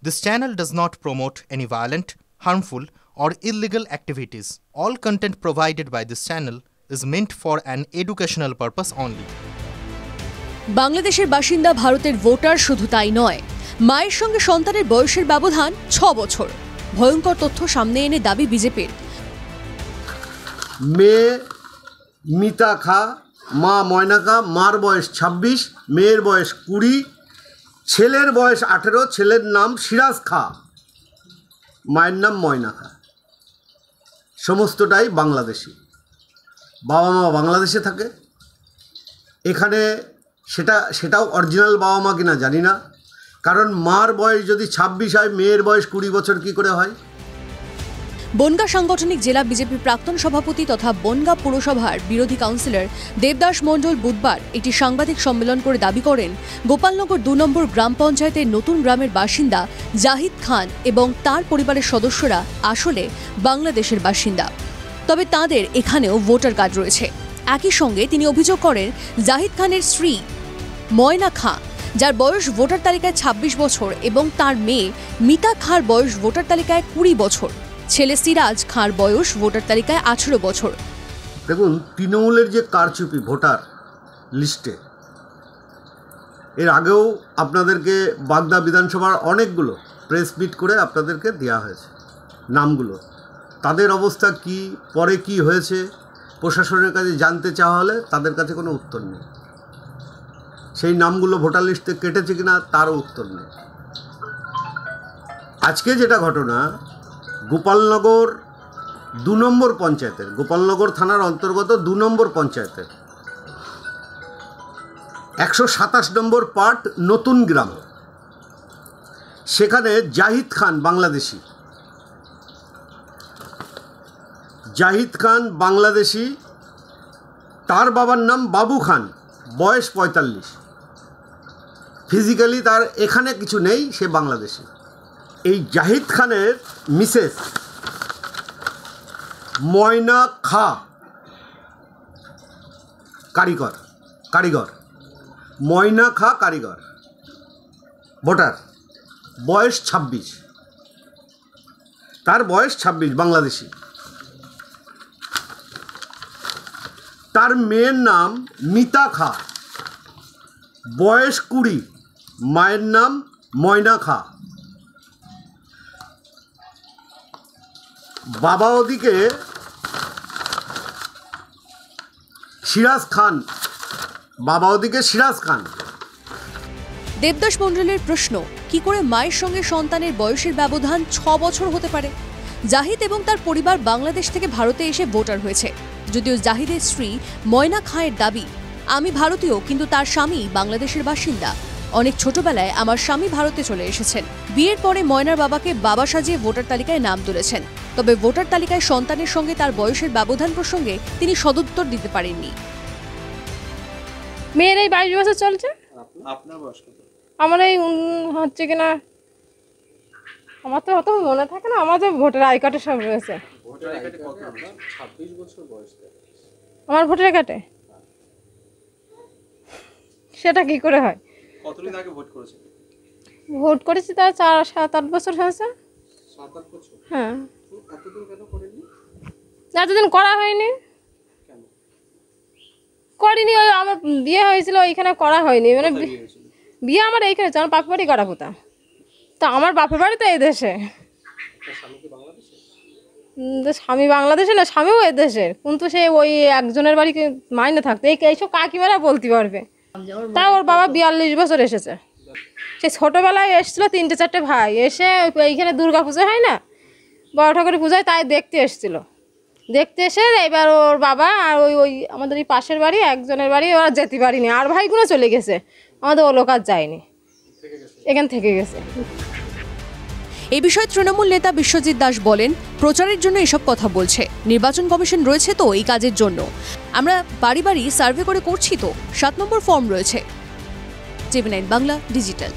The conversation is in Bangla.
This channel does not promote any violent, harmful, or illegal activities. All content provided by this channel is meant for an educational purpose only. বাংলাদেশের বাসিন্দা ভারতের ভোটার শুধু তাই নয়, মায়ের সঙ্গে সন্তানের বয়সের ব্যবধান 6 বছর। ভয়ঙ্কর তথ্য সামনে এনে দাবি বিজেপির। মেয়ে মিতা খা, মা ময়না খা, মার বয়স 26, মেয়ের বয়স 20, ছেলের বয়স 18, ছেলের নাম সিরাজ খা, মায়ের নাম ময়না খা। সমস্তটাই বাংলাদেশি। বাবা মা বাংলাদেশে থাকে। এখানে সেটাও অরিজিনাল বাবা মা কিনা জানি না, কারণ মার বয়স যদি 26 হয়, মেয়ের বয়স 20 বছর কী করে হয়? বনগাঁ সাংগঠনিক জেলা বিজেপির প্রাক্তন সভাপতি তথা বনগাঁ পুরসভার বিরোধী কাউন্সিলর দেবদাস মণ্ডল বুধবার একটি সাংবাদিক সম্মেলন করে দাবি করেন, গোপালনগর 2 নম্বর গ্রাম পঞ্চায়েতের নতুন গ্রামের বাসিন্দা জাহিদ খান এবং তার পরিবারের সদস্যরা আসলে বাংলাদেশের বাসিন্দা, তবে তাদের এখানেও ভোটার কার্ড রয়েছে। একই সঙ্গে তিনি অভিযোগ করেন, জাহিদ খানের স্ত্রী ময়না খাঁ, যার বয়স ভোটার তালিকায় 26 বছর, এবং তার মেয়ে মিতা খাঁর বয়স ভোটার তালিকায় 20 বছর, ছেলে সিরাজ খাঁর বয়স ভোটার তালিকায় 18 বছর। দেখুন, তৃণমূলের যে কারচুপি ভোটার লিস্টে, এর আগেও আপনাদেরকে বাগদা বিধানসভার অনেকগুলো প্রেস মিট করে আপনাদেরকে দেওয়া হয়েছে নামগুলো। তাদের অবস্থা কি, পরে কি হয়েছে, প্রশাসনের কাছে জানতে চাওয়া হলে তাদের কাছে কোনো উত্তর নেই। সেই নামগুলো ভোটার লিস্টে কেটেছে কিনা তারও উত্তর নেই। আজকে যেটা ঘটনা, গোপালনগর 2 নম্বর পঞ্চায়েতের, গোপালনগর থানার অন্তর্গত 2 নম্বর পঞ্চায়েতের 127 নম্বর পার্ট নতুন গ্রাম, সেখানে জাহিদ খান বাংলাদেশি, তার বাবার নাম বাবু খান, বয়স 45, ফিজিক্যালি তার এখানে কিছু নেই, সে বাংলাদেশি। এই জাহিদ খানের মিসেস ময়না খা কারিগর, ময়না খা কারিগর, ভোটার, বয়স 26, তার বয়স 26, বাংলাদেশি। তার মেয়ের নাম মিতা খা, বয়স 20, মায়ের নাম ময়না খা। বাবা ওদিকে সিরাজ খান। দেবদাস মণ্ডলের প্রশ্ন, কি করে মায়ের সঙ্গে সন্তানের বয়সের ব্যবধান 6 বছর হতে পারে? জাহিদ এবং তার পরিবার বাংলাদেশ থেকে ভারতে এসে ভোটার হয়েছে। যদিও জাহিদের স্ত্রী ময়না খাঁয়ের দাবি, আমি ভারতীয়, কিন্তু তার স্বামী বাংলাদেশের বাসিন্দা। অনেক ছোটবেলায় আমার স্বামী ভারতে চলে এসেছেন। বিয়ের পরে ময়নার বাবাকে বাবা সাজিয়ে ভোটার তালিকায় নাম তুলেছেন, তবে ভোটার তালিকায় সন্তানের সঙ্গে তার বয়সের ব্যবধান প্রসঙ্গে তিনি সদুত্তর দিতে পারেননি। মেয়ের এই 22 বছর চলছে। আপনার বয়স কত? আমার এই হচ্ছে কিনা, আমার তো অত মনে থাকে না, আমার তো ভোটার আই কার্ডে সব রয়েছে। ভোটার আই কার্ডে কত? 26 বছর বয়স আমার ভোটার আই কার্ডে। সেটা কি করে হয়? কতদিন আগে ভোট করেছেন? ভোট করেছি তার 7-8 বছর হয়েছে। 7-8 বছর? হ্যাঁ। এতদিন কেন করেননি? এতদিন করা হয়নি। কেন করিনি? ওই আমার বিয়ে হয়েছিল, ওইখানে করা হয়নি। মানে বিয়ে আমার এইখানে, আমার বাপের বাড়ি কাটাপুতা। তো আমার বাপের বাড়ি তো এই দেশে। স্বামী বাংলাদেশে না, স্বামীও এই দেশের, কিন্তু সে ওই একজনের বাড়ি মাইনে থাকতো। এইসব কাকিমারা বলতে পারবে। তা ওর বাবা 42 বছর এসেছে। সে ছোটোবেলায় এসেছিলো, 3-4 ভাই এসে এইখানে দুর্গা পুজো হয় না, বড় ঠাকুরের পূজায়, তাই দেখতে এসেছিলো। দেখতে এসে এবার ওর বাবা আর ওই আমাদের এই পাশের বাড়ি একজনের বাড়ি, ওরা যেতে পারিনি, আর ভাইগুলো চলে গেছে, আমাদের ও লোক আর যায়নি, এখান থেকে গেছে। এই বিষয়ে তৃণমূল নেতা বিশ্বজিৎ দাস বলেন, প্রচারের জন্য এসব কথা বলছে। নির্বাচন কমিশন রয়েছে তো এই কাজের জন্য। আমরা বাড়ি বাড়ি সার্ভে করে করছি তো, 7 নম্বর ফর্ম রয়েছে। TV9 Bangla digital.